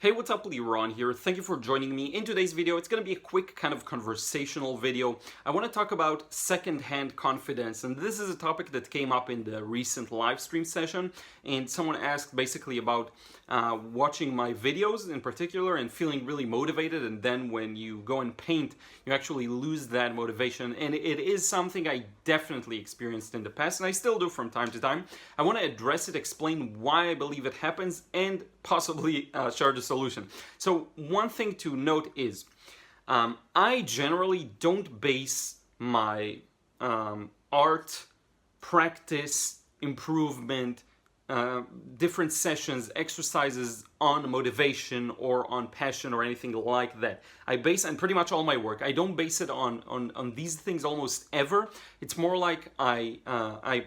Hey, what's up, Liron here. Thank you for joining me. In today's video, it's going to be a quick kind of conversational video. I want to talk about second-hand confidence, and this is a topic that came up in the recent live stream session, and someone asked basically about watching my videos in particular and feeling really motivated, and then when you go and paint, you actually lose that motivation, and it is something I definitely experienced in the past, and I still do from time to time. I want to address it, explain why I believe it happens, and possibly share the solution. So one thing to note is I generally don't base my art, practice, improvement, different sessions, exercises on motivation or on passion or anything like that. I base, and pretty much all my work, I don't base it on these things almost ever. It's more like I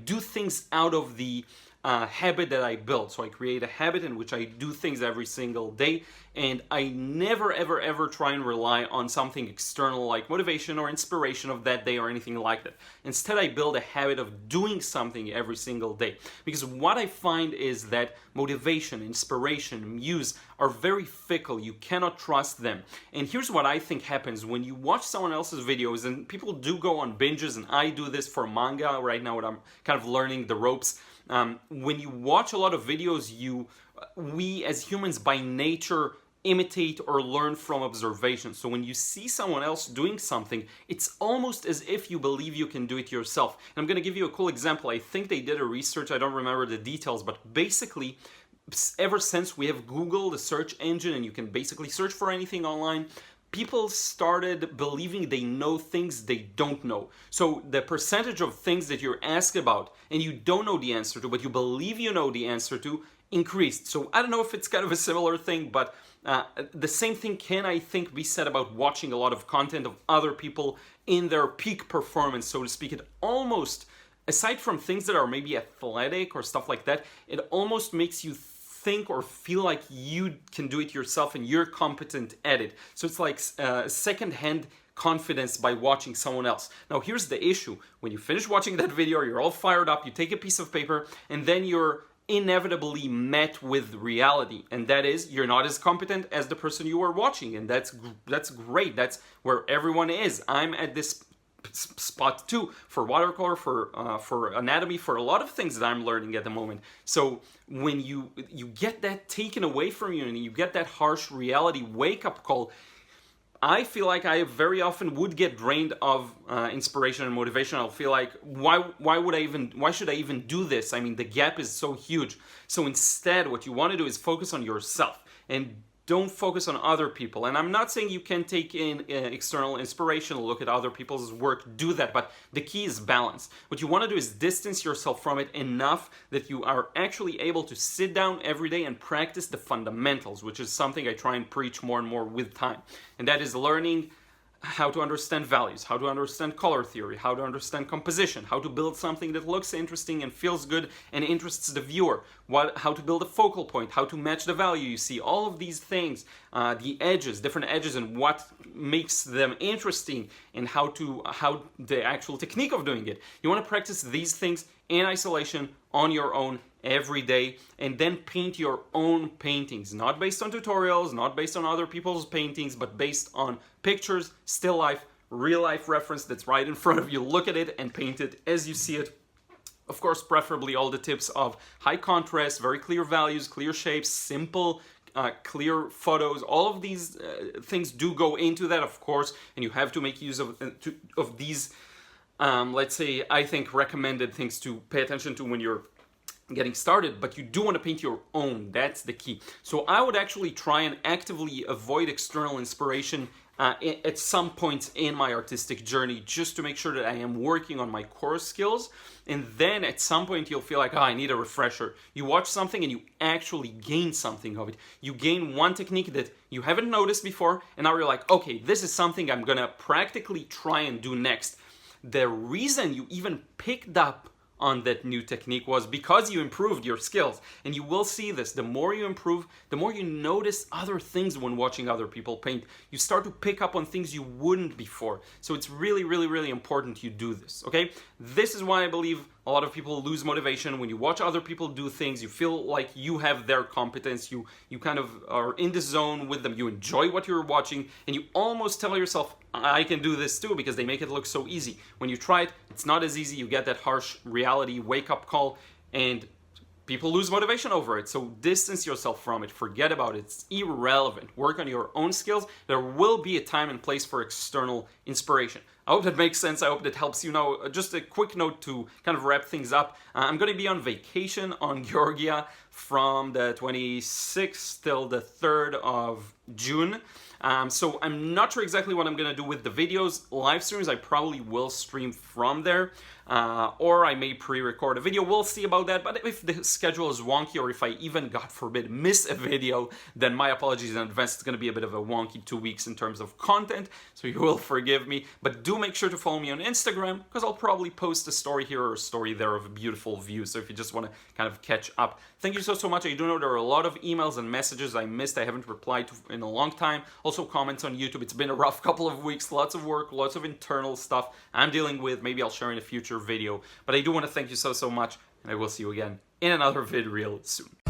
do things out of the habit that I build. So I create a habit in which I do things every single day, and I never ever try and rely on something external like motivation or inspiration of that day or anything like that. Instead, I build a habit of doing something every single day, because what I find is that motivation, inspiration, muse are very fickle. You cannot trust them. And here's what I think happens when you watch someone else's videos, and people do go on binges, and I do this for manga right now when I'm kind of learning the ropes. When you watch a lot of videos, we as humans by nature imitate or learn from observation. So when you see someone else doing something, it's almost as if you believe you can do it yourself. And I'm going to give you a cool example. I think they did a research, I don't remember the details, but basically ever since we have Google, the search engine, and you can basically search for anything online, people started believing they know things they don't know. So the percentage of things that you're asked about and you don't know the answer to, but you believe you know the answer to, increased. So I don't know if it's kind of a similar thing, but the same thing can, I think, be said about watching a lot of content of other people in their peak performance, so to speak. It almost, aside from things that are maybe athletic or stuff like that, it almost makes you think or feel like you can do it yourself and you're competent at it. So it's like second-hand confidence by watching someone else. Now here's the issue. When you finish watching that video, you're all fired up, you take a piece of paper, and then you're inevitably met with reality, and that is you're not as competent as the person you were watching, and that's great. That's where everyone is. I'm at this spot too, for watercolor, for anatomy, for a lot of things that I'm learning at the moment. So when you get that taken away from you and you get that harsh reality wake-up call, I feel like I very often would get drained of inspiration and motivation. I'll feel like, why should I even do this? I mean, the gap is so huge. So instead, what you want to do is focus on yourself and don't focus on other people. And I'm not saying you can take in external inspiration, look at other people's work, do that, but the key is balance. What you want to do is distance yourself from it enough that you are actually able to sit down every day and practice the fundamentals, which is something I try and preach more and more with time. And that is learning how to understand values, how to understand color theory, how to understand composition, how to build something that looks interesting and feels good and interests the viewer, how to build a focal point, how to match the value you see, all of these things, the edges, different edges, and what makes them interesting, and how the actual technique of doing it. You want to practice these things in isolation on your own every day, and then paint your own paintings, not based on tutorials, not based on other people's paintings, but based on pictures, still life, real life reference that's right in front of you. Look at it and paint it as you see it. Of course, preferably all the tips of high contrast, very clear values, clear shapes, simple, clear photos. All of these things do go into that, of course, and you have to make use of these, let's say, I think recommended things to pay attention to when you're getting started, but you do want to paint your own. That's the key. So I would actually try and actively avoid external inspiration at some points in my artistic journey, just to make sure that I am working on my core skills. And then at some point you'll feel like, oh, I need a refresher. You watch something and you actually gain something of it. You gain one technique that you haven't noticed before, and now you're like, okay, this is something I'm gonna practically try and do next. The reason you even picked up on that new technique was because you improved your skills. And you will see this. The more you improve, the more you notice other things when watching other people paint. You start to pick up on things you wouldn't before. So it's really important you do this, okay? This is why I believe A lot of people lose motivation when you watch other people do things. You feel like you have their competence. You kind of are in the zone with them. You enjoy what you're watching, and you almost tell yourself, I can do this too, because they make it look so easy. When you try it, it's not as easy. You get that harsh reality wake-up call, and people lose motivation over it. So distance yourself from it. Forget about it. It's irrelevant. Work on your own skills. There will be a time and place for external inspiration. I hope that makes sense. I hope that helps you. Now, just a quick note to kind of wrap things up. I'm going to be on vacation on Georgia from the 26th till the 3rd of June. So I'm not sure exactly what I'm going to do with the videos. Live streams, I probably will stream from there. Or I may pre-record a video. We'll see about that. But if the schedule is wonky, or if I even, God forbid, miss a video, then my apologies in advance. It's going to be a bit of a wonky 2 weeks in terms of content, so you will forgive me. But do make sure to follow me on Instagram, because I'll probably post a story here or a story there of a beautiful view. So if you just want to kind of catch up. Thank you so much. I do know there are a lot of emails and messages I missed. I haven't replied to in a long time. Also comments on YouTube. It's been a rough couple of weeks. Lots of work, lots of internal stuff I'm dealing with. Maybe I'll share in a future video. But I do want to thank you so much, and I will see you again in another vid real soon.